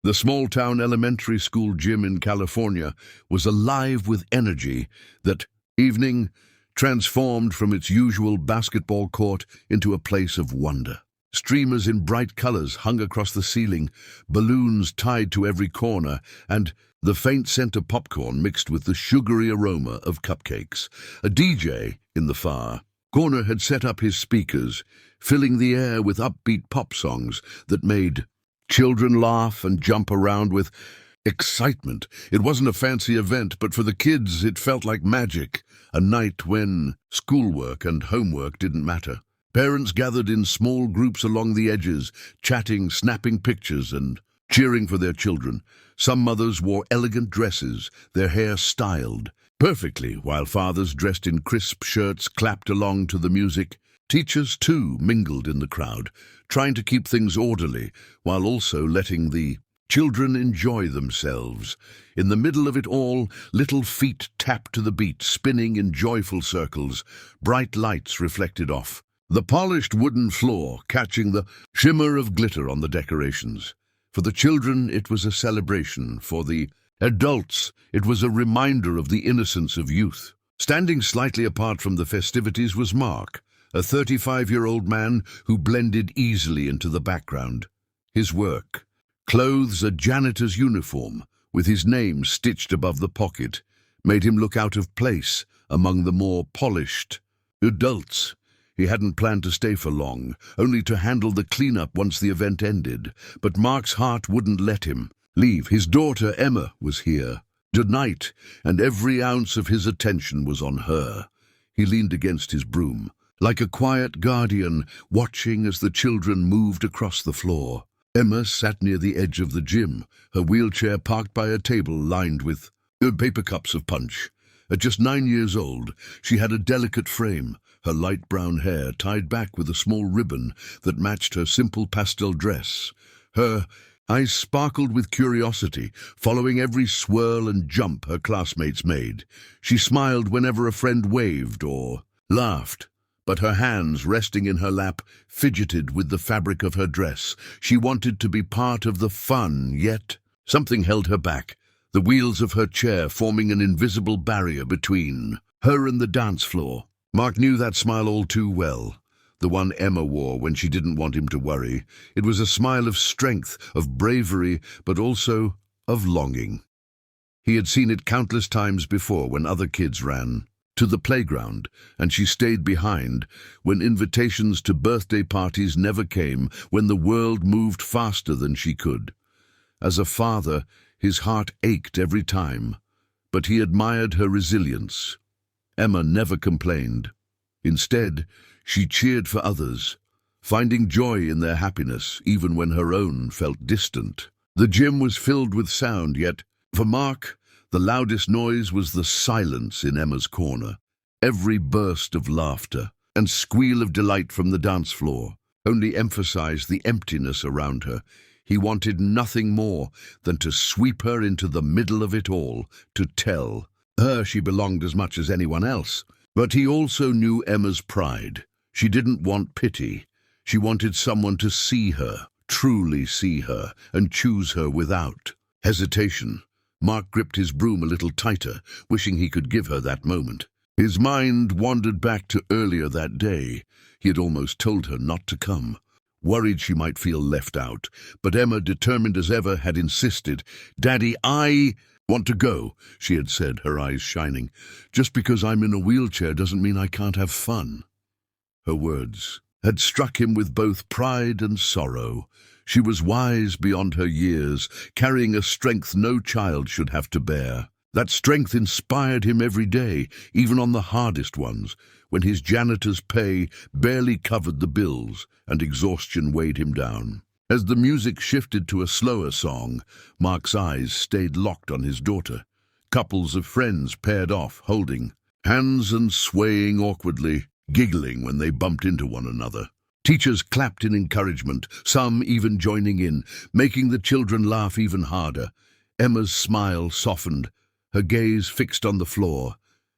The small-town elementary school gym in California was alive with energy that evening transformed from its usual basketball court into a place of wonder. Streamers in bright colors hung across the ceiling, balloons tied to every corner, and the faint scent of popcorn mixed with the sugary aroma of cupcakes. A DJ in the far corner had set up his speakers, filling the air with upbeat pop songs that made children laugh and jump around with excitement. It wasn't a fancy event, but for the kids it felt like magic, a night when schoolwork and homework didn't matter. Parents gathered in small groups along the edges, chatting, snapping pictures, and cheering for their children. Some mothers wore elegant dresses, their hair styled perfectly, while fathers dressed in crisp shirts clapped along to the music. Teachers, too, mingled in the crowd, trying to keep things orderly, while also letting the children enjoy themselves. In the middle of it all, little feet tapped to the beat, spinning in joyful circles, bright lights reflected off the polished wooden floor, catching the shimmer of glitter on the decorations. For the children, it was a celebration. For the adults, it was a reminder of the innocence of youth. Standing slightly apart from the festivities was Mark, a 35-year-old man who blended easily into the background. His work, clothes a janitor's uniform, with his name stitched above the pocket, made him look out of place among the more polished adults. He hadn't planned to stay for long, only to handle the cleanup once the event ended. But Mark's heart wouldn't let him leave. His daughter, Emma, was here tonight, and every ounce of his attention was on her. He leaned against his broom, like a quiet guardian, watching as the children moved across the floor. Emma sat near the edge of the gym, her wheelchair parked by a table lined with paper cups of punch. At just 9 years old, she had a delicate frame, her light brown hair tied back with a small ribbon that matched her simple pastel dress. Her eyes sparkled with curiosity, following every swirl and jump her classmates made. She smiled whenever a friend waved or laughed, but her hands, resting in her lap, fidgeted with the fabric of her dress. She wanted to be part of the fun, yet something held her back, the wheels of her chair forming an invisible barrier between her and the dance floor. Mark knew that smile all too well, the one Emma wore when she didn't want him to worry. It was a smile of strength, of bravery, but also of longing. He had seen it countless times before when other kids ran to the playground, and she stayed behind, when invitations to birthday parties never came, when the world moved faster than she could. As a father, his heart ached every time, but he admired her resilience. Emma never complained. Instead, she cheered for others, finding joy in their happiness even when her own felt distant. The gym was filled with sound, yet, for Mark, the loudest noise was the silence in Emma's corner. Every burst of laughter and squeal of delight from the dance floor only emphasized the emptiness around her. He wanted nothing more than to sweep her into the middle of it all, to tell her she belonged as much as anyone else. But he also knew Emma's pride. She didn't want pity. She wanted someone to see her, truly see her, and choose her without hesitation. Mark gripped his broom a little tighter, wishing he could give her that moment. His mind wandered back to earlier that day. He had almost told her not to come, worried she might feel left out. But Emma, determined as ever, had insisted. "Daddy, I want to go," she had said, her eyes shining. "Just because I'm in a wheelchair doesn't mean I can't have fun." Her words had struck him with both pride and sorrow. She was wise beyond her years, carrying a strength no child should have to bear. That strength inspired him every day, even on the hardest ones, when his janitor's pay barely covered the bills and exhaustion weighed him down. As the music shifted to a slower song, Mark's eyes stayed locked on his daughter. Couples of friends paired off, holding hands and swaying awkwardly, giggling when they bumped into one another. Teachers clapped in encouragement, some even joining in, making the children laugh even harder. Emma's smile softened, her gaze fixed on the floor,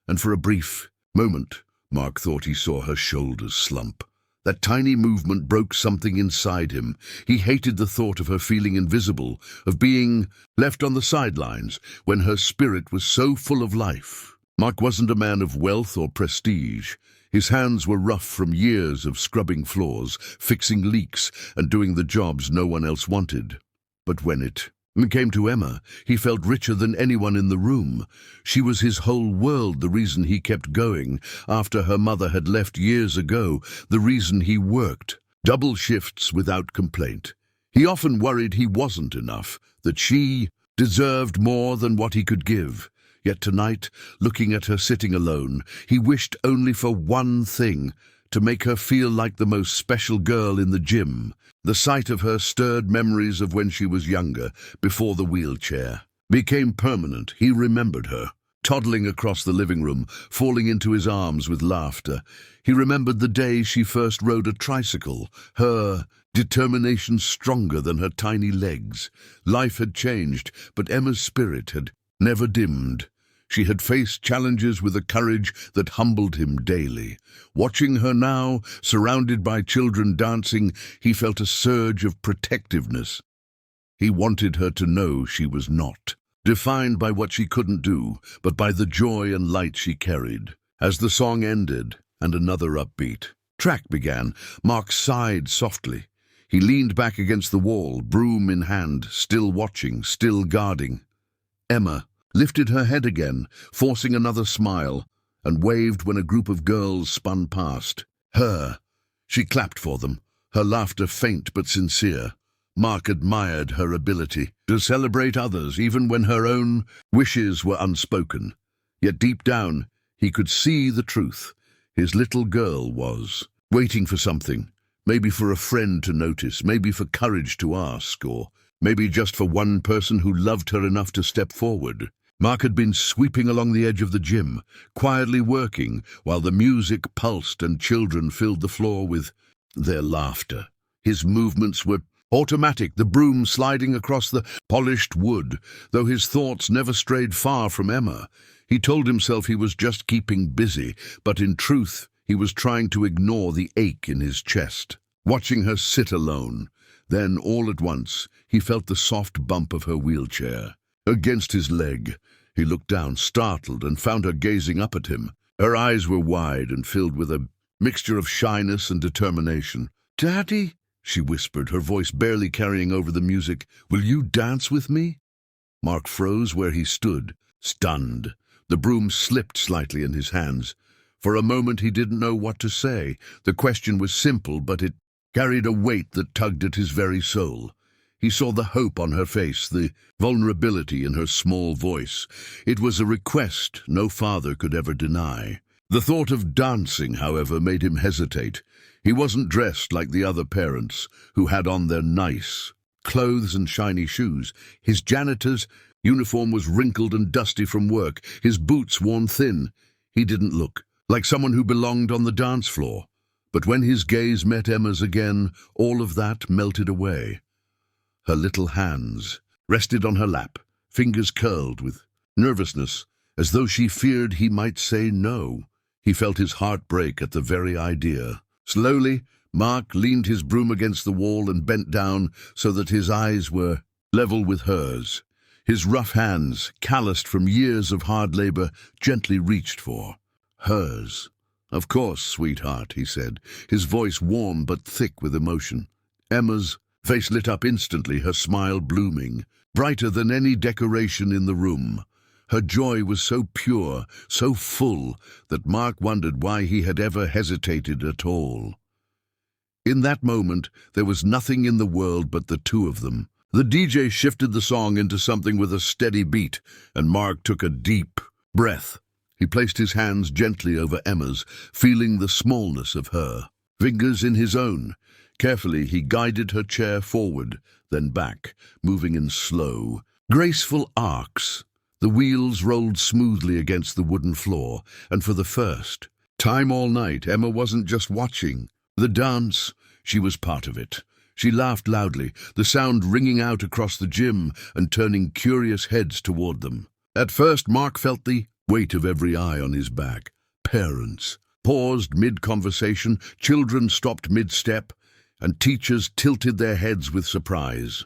and for a brief moment, Mark thought he saw her shoulders slump. That tiny movement broke something inside him. He hated the thought of her feeling invisible, of being left on the sidelines when her spirit was so full of life. Mark wasn't a man of wealth or prestige. His hands were rough from years of scrubbing floors, fixing leaks, and doing the jobs no one else wanted. But when it came to Emma, he felt richer than anyone in the room. She was his whole world, the reason he kept going after her mother had left years ago, the reason he worked double shifts without complaint. He often worried he wasn't enough, that she deserved more than what he could give. Yet tonight, looking at her sitting alone, he wished only for one thing, to make her feel like the most special girl in the gym. The sight of her stirred memories of when she was younger, before the wheelchair became permanent. He remembered her, toddling across the living room, falling into his arms with laughter. He remembered the day she first rode a tricycle, her determination stronger than her tiny legs. Life had changed, but Emma's spirit had never dimmed. She had faced challenges with a courage that humbled him daily. Watching her now, surrounded by children dancing, he felt a surge of protectiveness. He wanted her to know she was not defined by what she couldn't do, but by the joy and light she carried. As the song ended and another upbeat track began, Mark sighed softly. He leaned back against the wall, broom in hand, still watching, still guarding. Emma lifted her head again, forcing another smile, and waved when a group of girls spun past. She clapped for them, her laughter faint but sincere. Mark admired her ability to celebrate others even when her own wishes were unspoken. Yet deep down, he could see the truth. His little girl was waiting for something, maybe for a friend to notice, maybe for courage to ask, or maybe just for one person who loved her enough to step forward. Mark had been sweeping along the edge of the gym, quietly working, while the music pulsed and children filled the floor with their laughter. His movements were automatic, the broom sliding across the polished wood, though his thoughts never strayed far from Emma. He told himself he was just keeping busy, but in truth, he was trying to ignore the ache in his chest. Watching her sit alone, then all at once, he felt the soft bump of her wheelchair against his leg. He looked down, startled, and found her gazing up at him. Her eyes were wide and filled with a mixture of shyness and determination. "Daddy," she whispered, her voice barely carrying over the music, "will you dance with me?" Mark froze where he stood, stunned. The broom slipped slightly in his hands. For a moment he didn't know what to say. The question was simple, but it carried a weight that tugged at his very soul. He saw the hope on her face, the vulnerability in her small voice. It was a request no father could ever deny. The thought of dancing, however, made him hesitate. He wasn't dressed like the other parents, who had on their nice clothes and shiny shoes. His janitor's uniform was wrinkled and dusty from work, his boots worn thin. He didn't look like someone who belonged on the dance floor. But when his gaze met Emma's again, all of that melted away. Her little hands rested on her lap, fingers curled with nervousness, as though she feared he might say no. He felt his heart break at the very idea. Slowly, Mark leaned his broom against the wall and bent down so that his eyes were level with hers. His rough hands, calloused from years of hard labor, gently reached for hers. "Of course, sweetheart," he said, his voice warm but thick with emotion. Emma's face lit up instantly, her smile blooming, brighter than any decoration in the room. Her joy was so pure, so full, that Mark wondered why he had ever hesitated at all. In that moment, there was nothing in the world but the two of them. The DJ shifted the song into something with a steady beat, and Mark took a deep breath. He placed his hands gently over Emma's, feeling the smallness of her fingers in his own. Carefully, he guided her chair forward, then back, moving in slow, graceful arcs. The wheels rolled smoothly against the wooden floor, and for the first time all night, Emma wasn't just watching the dance, she was part of it. She laughed loudly, the sound ringing out across the gym and turning curious heads toward them. At first, Mark felt the weight of every eye on his back. Parents, paused mid-conversation, children stopped mid-step, and teachers tilted their heads with surprise.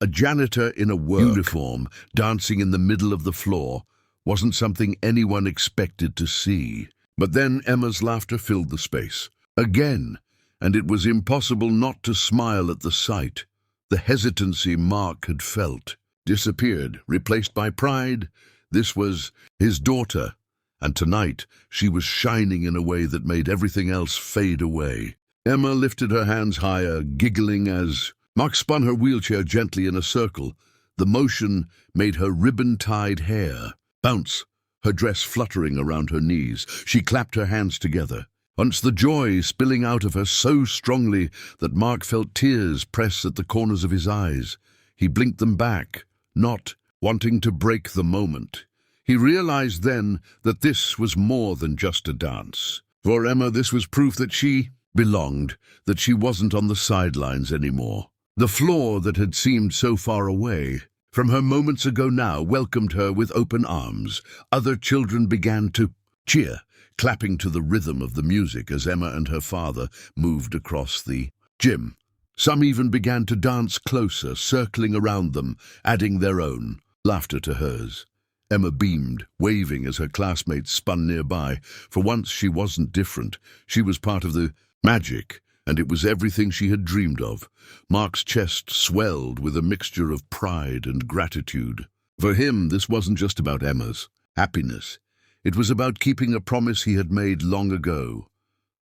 A janitor in a uniform dancing in the middle of the floor wasn't something anyone expected to see. But then Emma's laughter filled the space. Again, and it was impossible not to smile at the sight. The hesitancy Mark had felt disappeared, replaced by pride. This was his daughter, and tonight she was shining in a way that made everything else fade away. Emma lifted her hands higher, giggling as Mark spun her wheelchair gently in a circle. The motion made her ribbon-tied hair bounce, her dress fluttering around her knees. She clapped her hands together, once the joy spilling out of her so strongly that Mark felt tears press at the corners of his eyes. He blinked them back, not wanting to break the moment. He realized then that this was more than just a dance. For Emma, this was proof that she belonged, that she wasn't on the sidelines anymore. The floor that had seemed so far away from her moments ago now welcomed her with open arms. Other children began to cheer, clapping to the rhythm of the music as Emma and her father moved across the gym. Some even began to dance closer, circling around them, adding their own laughter to hers. Emma beamed, waving as her classmates spun nearby. For once she wasn't different. She was part of the magic, and it was everything she had dreamed of. Mark's chest swelled with a mixture of pride and gratitude. For him, this wasn't just about Emma's happiness. It was about keeping a promise he had made long ago.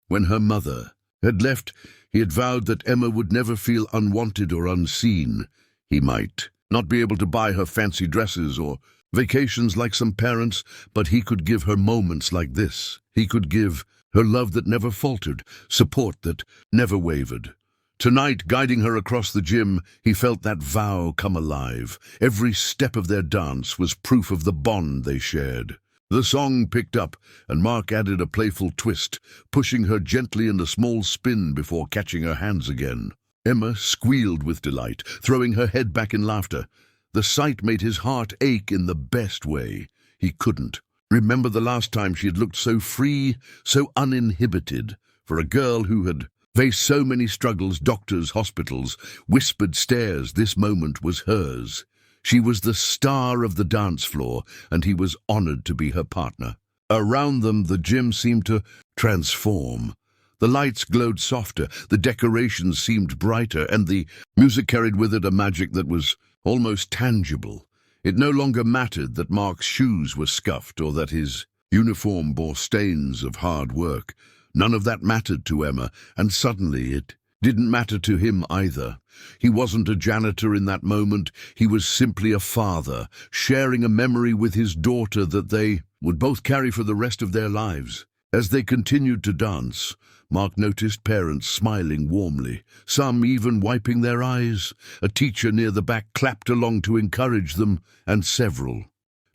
When her mother had left, he had vowed that Emma would never feel unwanted or unseen. He might not be able to buy her fancy dresses or vacations like some parents, but he could give her moments like this. He could give her love that never faltered, support that never wavered. Tonight, guiding her across the gym, he felt that vow come alive. Every step of their dance was proof of the bond they shared. The song picked up, and Mark added a playful twist, pushing her gently in a small spin before catching her hands again. Emma squealed with delight, throwing her head back in laughter. The sight made his heart ache in the best way. He couldn't remember the last time she had looked so free, so uninhibited. For a girl who had faced so many struggles, doctors, hospitals, whispered stares, this moment was hers. She was the star of the dance floor, and he was honored to be her partner. Around them, the gym seemed to transform. The lights glowed softer, the decorations seemed brighter, and the music carried with it a magic that was almost tangible. It no longer mattered that Mark's shoes were scuffed or that his uniform bore stains of hard work. None of that mattered to Emma, and suddenly it didn't matter to him either. He wasn't a janitor in that moment. He was simply a father, sharing a memory with his daughter that they would both carry for the rest of their lives. As they continued to dance, Mark noticed parents smiling warmly, some even wiping their eyes. A teacher near the back clapped along to encourage them, and several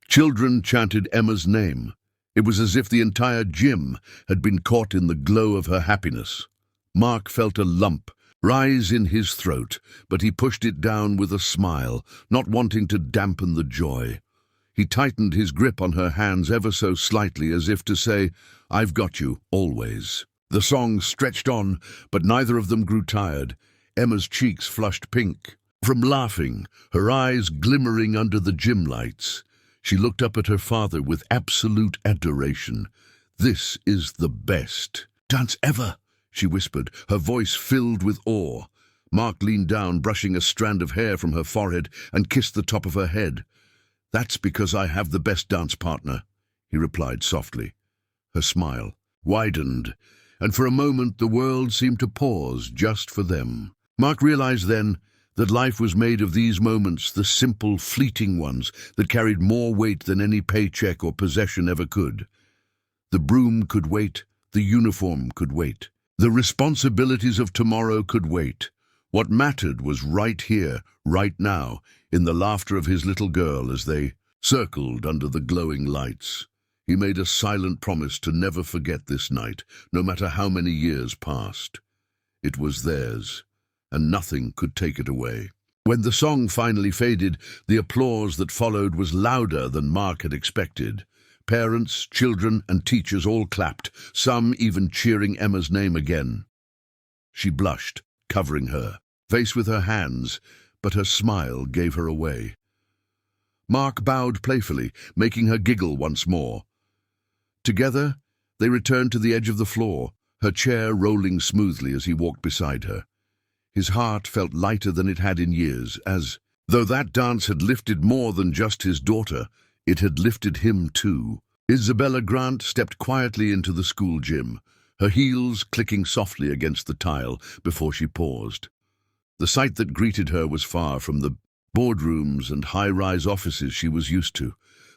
children chanted Emma's name. It was as if the entire gym had been caught in the glow of her happiness. Mark felt a lump rise in his throat, but he pushed it down with a smile, not wanting to dampen the joy. He tightened his grip on her hands ever so slightly, as if to say, "I've got you, always." The song stretched on, but neither of them grew tired. Emma's cheeks flushed pink from laughing, her eyes glimmering under the gym lights. She looked up at her father with absolute adoration. "This is the best dance ever," she whispered, her voice filled with awe. Mark leaned down, brushing a strand of hair from her forehead, and kissed the top of her head. "That's because I have the best dance partner," he replied softly. Her smile widened, and for a moment the world seemed to pause just for them. Mark realized then that life was made of these moments, the simple, fleeting ones that carried more weight than any paycheck or possession ever could. The broom could wait, the uniform could wait. The responsibilities of tomorrow could wait. What mattered was right here, right now, in the laughter of his little girl as they circled under the glowing lights. He made a silent promise to never forget this night, no matter how many years passed. It was theirs, and nothing could take it away. When the song finally faded, the applause that followed was louder than Mark had expected. Parents, children, and teachers all clapped, some even cheering Emma's name again. She blushed, covering her face with her hands, but her smile gave her away. Mark bowed playfully, making her giggle once more. Together, they returned to the edge of the floor, her chair rolling smoothly as he walked beside her. His heart felt lighter than it had in years, as though that dance had lifted more than just his daughter, it had lifted him too. Isabella Grant stepped quietly into the school gym, her heels clicking softly against the tile before she paused. The sight that greeted her was far from the boardrooms and high-rise offices she was used to.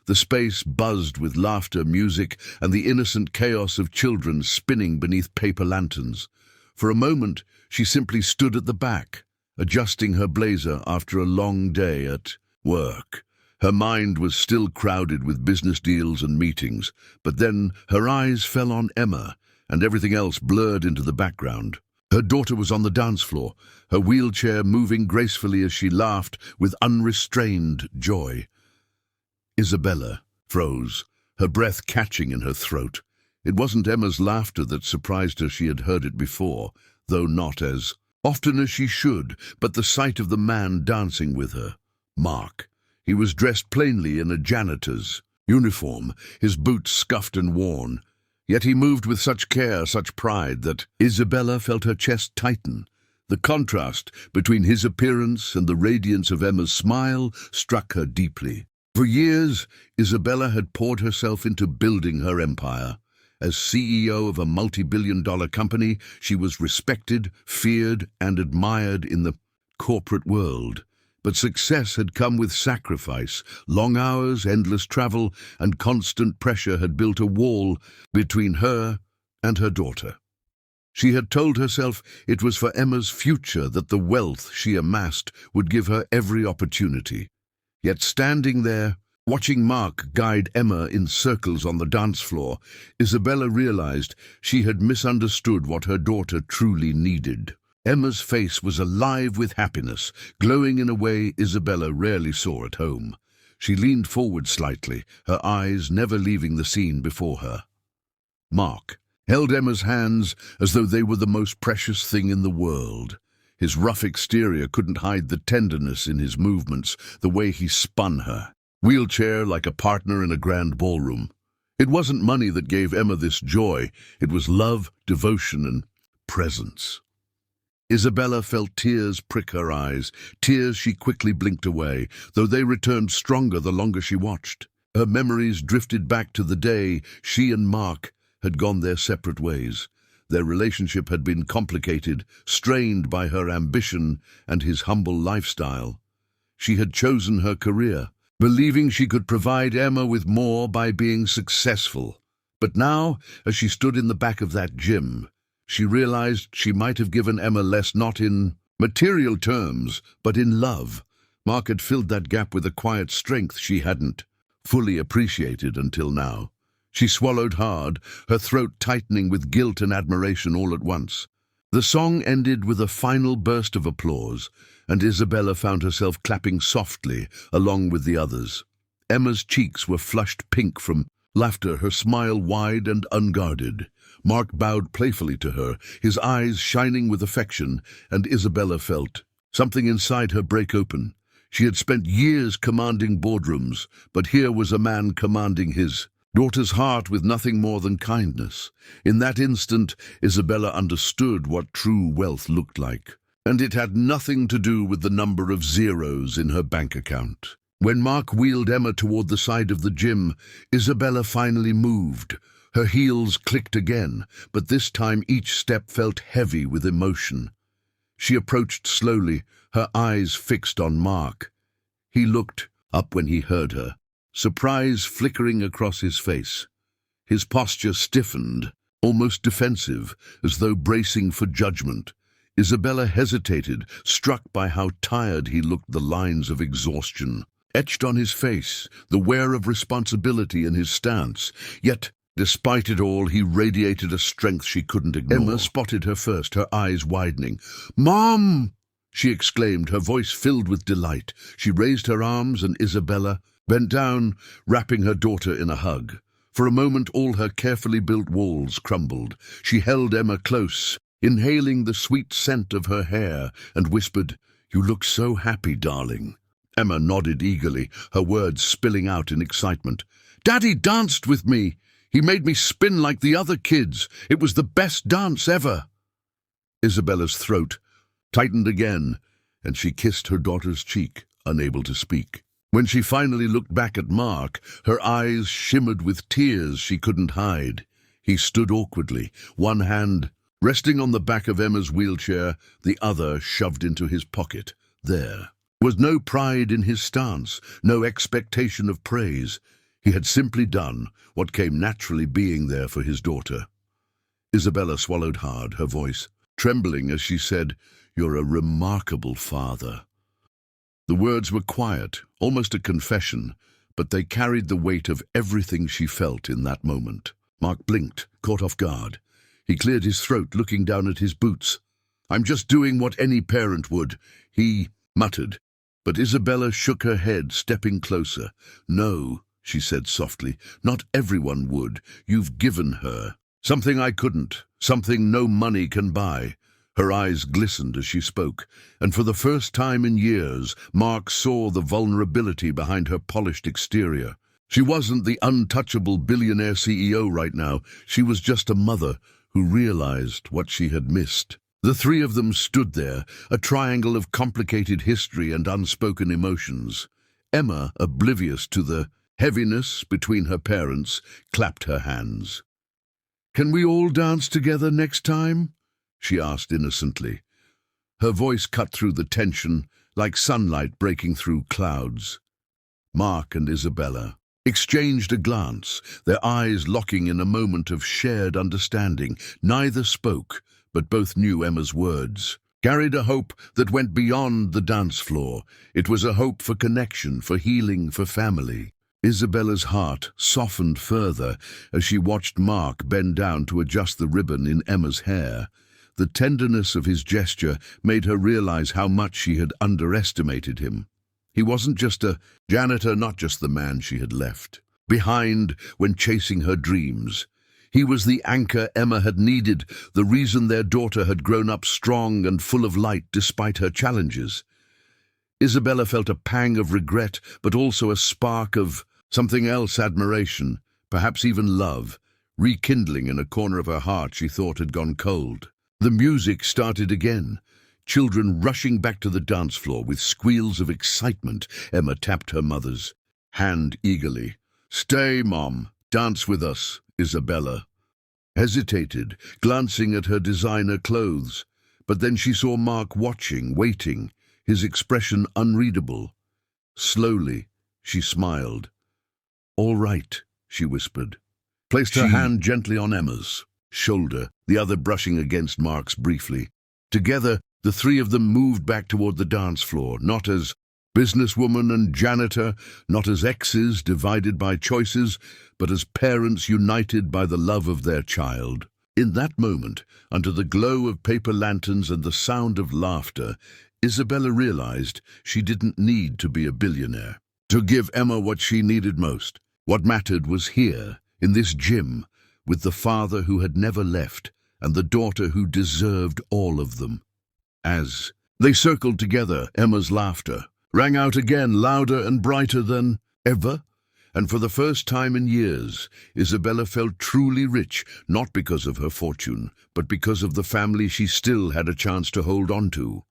The space buzzed with laughter, music, and the innocent chaos of children spinning beneath paper lanterns. For a moment, she simply stood at the back, adjusting her blazer after a long day at work. Her mind was still crowded with business deals and meetings, but then her eyes fell on Emma, and everything else blurred into the background. Her daughter was on the dance floor, her wheelchair moving gracefully as she laughed with unrestrained joy. Isabella froze, her breath catching in her throat. It wasn't Emma's laughter that surprised her. She had heard it before, though not as often as she should, but the sight of the man dancing with her. Mark. He was dressed plainly in a janitor's uniform, his boots scuffed and worn. Yet he moved with such care, such pride, that Isabella felt her chest tighten. The contrast between his appearance and the radiance of Emma's smile struck her deeply. For years, Isabella had poured herself into building her empire. As CEO of a multi-billion-dollar company, she was respected, feared, and admired in the corporate world. But success had come with sacrifice. Long hours, endless travel, and constant pressure had built a wall between her and her daughter. She had told herself it was for Emma's future that the wealth she amassed would give her every opportunity. Yet standing there, watching Mark guide Emma in circles on the dance floor, Isabella realized she had misunderstood what her daughter truly needed. Emma's face was alive with happiness, glowing in a way Isabella rarely saw at home. She leaned forward slightly, her eyes never leaving the scene before her. Mark held Emma's hands as though they were the most precious thing in the world. His rough exterior couldn't hide the tenderness in his movements, the way he spun her, wheelchair like a partner in a grand ballroom. It wasn't money that gave Emma this joy, it was love, devotion, and presence. Isabella felt tears prick her eyes, tears she quickly blinked away, though they returned stronger the longer she watched. Her memories drifted back to the day she and Mark had gone their separate ways. Their relationship had been complicated, strained by her ambition and his humble lifestyle. She had chosen her career, believing she could provide Emma with more by being successful. But now, as she stood in the back of that gym, she realized she might have given Emma less, not in material terms, but in love. Mark had filled that gap with a quiet strength she hadn't fully appreciated until now. She swallowed hard, her throat tightening with guilt and admiration all at once. The song ended with a final burst of applause, and Isabella found herself clapping softly along with the others. Emma's cheeks were flushed pink from laughter, her smile wide and unguarded. Mark bowed playfully to her, his eyes shining with affection, and Isabella felt something inside her break open. She had spent years commanding boardrooms, but here was a man commanding his daughter's heart with nothing more than kindness. In that instant, Isabella understood what true wealth looked like, and it had nothing to do with the number of zeros in her bank account. When Mark wheeled Emma toward the side of the gym, Isabella finally moved. Her heels clicked again, but this time each step felt heavy with emotion. She approached slowly, her eyes fixed on Mark. He looked up when he heard her, surprise flickering across his face. His posture stiffened, almost defensive, as though bracing for judgment. Isabella hesitated, struck by how tired he looked, the lines of exhaustion etched on his face, the wear of responsibility in his stance. Yet, despite it all, he radiated a strength she couldn't ignore. Emma spotted her first, her eyes widening. "Mom!" she exclaimed, her voice filled with delight. She raised her arms, and Isabella bent down, wrapping her daughter in a hug. For a moment, all her carefully built walls crumbled. She held Emma close, inhaling the sweet scent of her hair, and whispered, "You look so happy, darling." Emma nodded eagerly, her words spilling out in excitement. "Daddy danced with me. He made me spin like the other kids. It was the best dance ever." Isabella's throat tightened again, and she kissed her daughter's cheek, unable to speak. When she finally looked back at Mark, her eyes shimmered with tears she couldn't hide. He stood awkwardly, one hand resting on the back of Emma's wheelchair, the other shoved into his pocket. There was no pride in his stance, no expectation of praise. He had simply done what came naturally, being there for his daughter. Isabella swallowed hard, her voice trembling as she said, "You're a remarkable father." The words were quiet, almost a confession, but they carried the weight of everything she felt in that moment. Mark blinked, caught off guard. He cleared his throat, looking down at his boots. "I'm just doing what any parent would," he muttered. But Isabella shook her head, stepping closer. "No," she said softly, "not everyone would. You've given her something I couldn't, something no money can buy." Her eyes glistened as she spoke, and for the first time in years, Mark saw the vulnerability behind her polished exterior. She wasn't the untouchable billionaire CEO right now. She was just a mother who realized what she had missed. The three of them stood there, a triangle of complicated history and unspoken emotions. Emma, oblivious to the heaviness between her parents, clapped her hands. "Can we all dance together next time?" she asked innocently. Her voice cut through the tension like sunlight breaking through clouds. Mark and Isabella exchanged a glance, their eyes locking in a moment of shared understanding. Neither spoke, but both knew Emma's words carried a hope that went beyond the dance floor. It was a hope for connection, for healing, for family. Isabella's heart softened further as she watched Mark bend down to adjust the ribbon in Emma's hair. The tenderness of his gesture made her realize how much she had underestimated him. He wasn't just a janitor, not just the man she had left behind when chasing her dreams. He was the anchor Emma had needed, the reason their daughter had grown up strong and full of light despite her challenges. Isabella felt a pang of regret, but also a spark of something else, admiration, perhaps even love, rekindling in a corner of her heart she thought had gone cold. The music started again, children rushing back to the dance floor with squeals of excitement. Emma tapped her mother's hand eagerly. "Stay, Mom. Dance with us." Isabella hesitated, glancing at her designer clothes, but then she saw Mark watching, waiting, his expression unreadable. Slowly, she smiled. "All right," she whispered, placed her hand gently on Emma's shoulder, the other brushing against Mark's briefly. Together, the three of them moved back toward the dance floor, not as businesswoman and janitor, not as exes divided by choices, but as parents united by the love of their child. In that moment, under the glow of paper lanterns and the sound of laughter, Isabella realized she didn't need to be a billionaire to give Emma what she needed most. What mattered was here, in this gym, with the father who had never left and the daughter who deserved all of them. As they circled together, Emma's laughter rang out again, louder and brighter than ever. And for the first time in years, Isabella felt truly rich, not because of her fortune, but because of the family she still had a chance to hold on to.